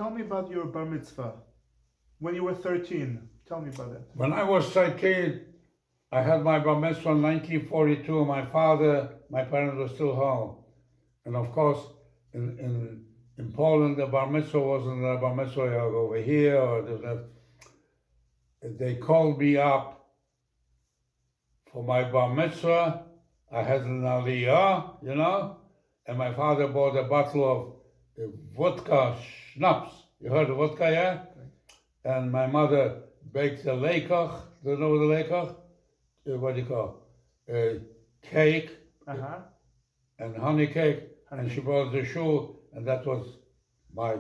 tell me about your bar mitzvah. When you were 13, tell me about that. When I was 13, I had my bar mitzvah in 1942. My parents were still home. And of course, in Poland, the bar mitzvah wasn't a bar mitzvah over here or that. They called me up for my bar mitzvah. I had an aliyah, and my father bought a bottle of vodka schnapps. You heard of vodka, yeah? Okay. And my mother baked a leikach. Do you know what a leikach? What do you call it? Cake and honey cake. And she brought the shul, and that was my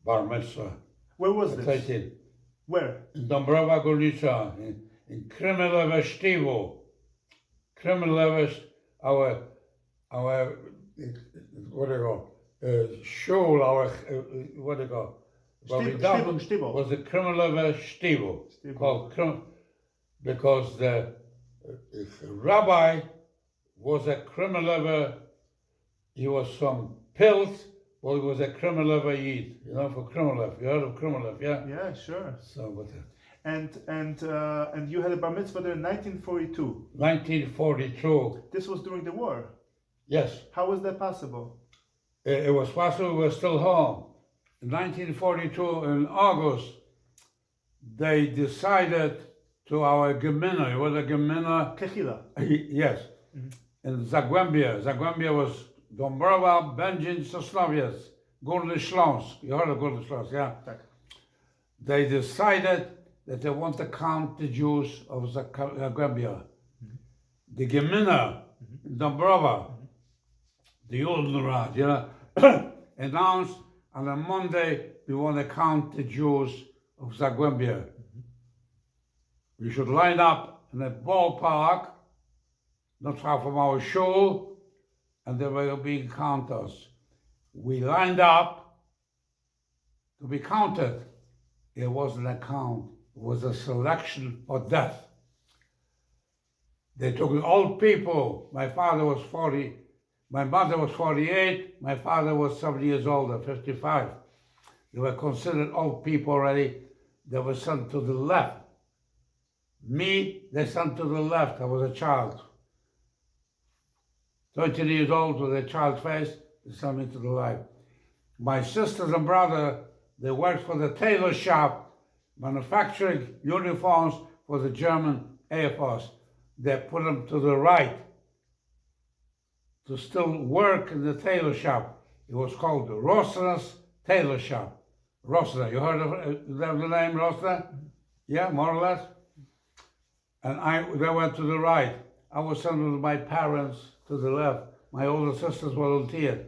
bar mitzvah. Where was this? 18. Where? In Dąbrowa Górnicza, in Kremlewe Sztiwo. Kremlewe, our what do you call? Shul, what do you call? Shtivo. Was the Kremlewe Sztiwo. Called because the rabbi was a Kremlewe. He was from Pilt, but he was a Kremlewe Yid. For Kremlev. You heard of Kremlev, yeah? Yeah, sure. So what? And you had a bar mitzvah there in 1942. 1942. This was during the war. Yes. How was that possible? It was possible. We were still home. In 1942, in August, they decided to our Gemina. It was a Gemina. Kechila. Yes. Mm-hmm. In Zagłębie. Zagłębie was Dąbrowa, Będzin, Sosnowiec, Górny Śląsk. You heard of Górny Śląsk, yeah? Tak. They decided that they want to count the Jews of Zagłębia. Mm-hmm. The Gemina, Dąbrowa, the Uldenrad, announced on a Monday, we want to count the Jews of Zagłębia. Mm-hmm. We should line up in a ballpark, not far from our shul, and they were being counted. We lined up to be counted. It wasn't a count, it was a selection for death. They took old people. My father was 40, my mother was 48, my father was 70 years older, 55. They were considered old people already. They were sent to the left. Me, they sent to the left. I was a child. 13 years old with a child's face, they sent me to the left. My sisters and brother, they worked for the tailor shop, manufacturing uniforms for the German Air Force. They put them to the right to still work in the tailor shop. It was called Rosner's Tailor Shop. Rosner, you heard of the name Rosner? Yeah, more or less. And they went to the right. I was sent with my parents to the left. My older sisters volunteered.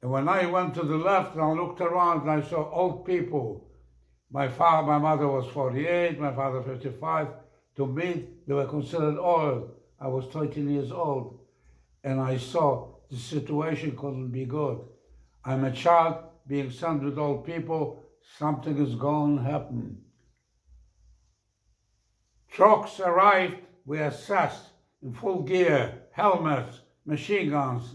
And when I went to the left and I looked around and I saw old people, my mother was 48, my father 55. To me, they were considered old. I was 13 years old. And I saw the situation couldn't be good. I'm a child being sent with old people. Something is going to happen. Trucks arrived, we assessed in full gear, helmets, machine guns,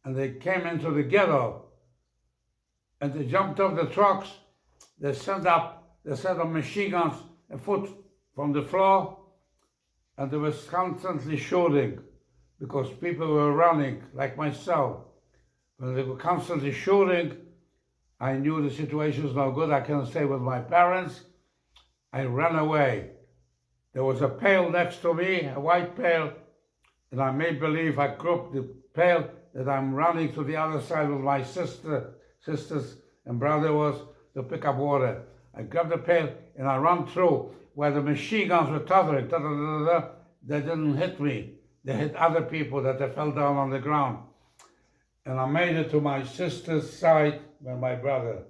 and they came into the ghetto. And they jumped off the trucks, they set up machine guns a foot from the floor, and they were constantly shooting because people were running, like myself. When they were constantly shooting, I knew the situation was no good. I couldn't stay with my parents. I ran away. There was a pail next to me, a white pail, and I made believe I gripped the pail that I'm running to the other side with my sisters and brother was to pick up water. I grabbed the pail and I ran through where the machine guns were tottering. They didn't hit me. They hit other people that they fell down on the ground. And I made it to my sister's side with my brother.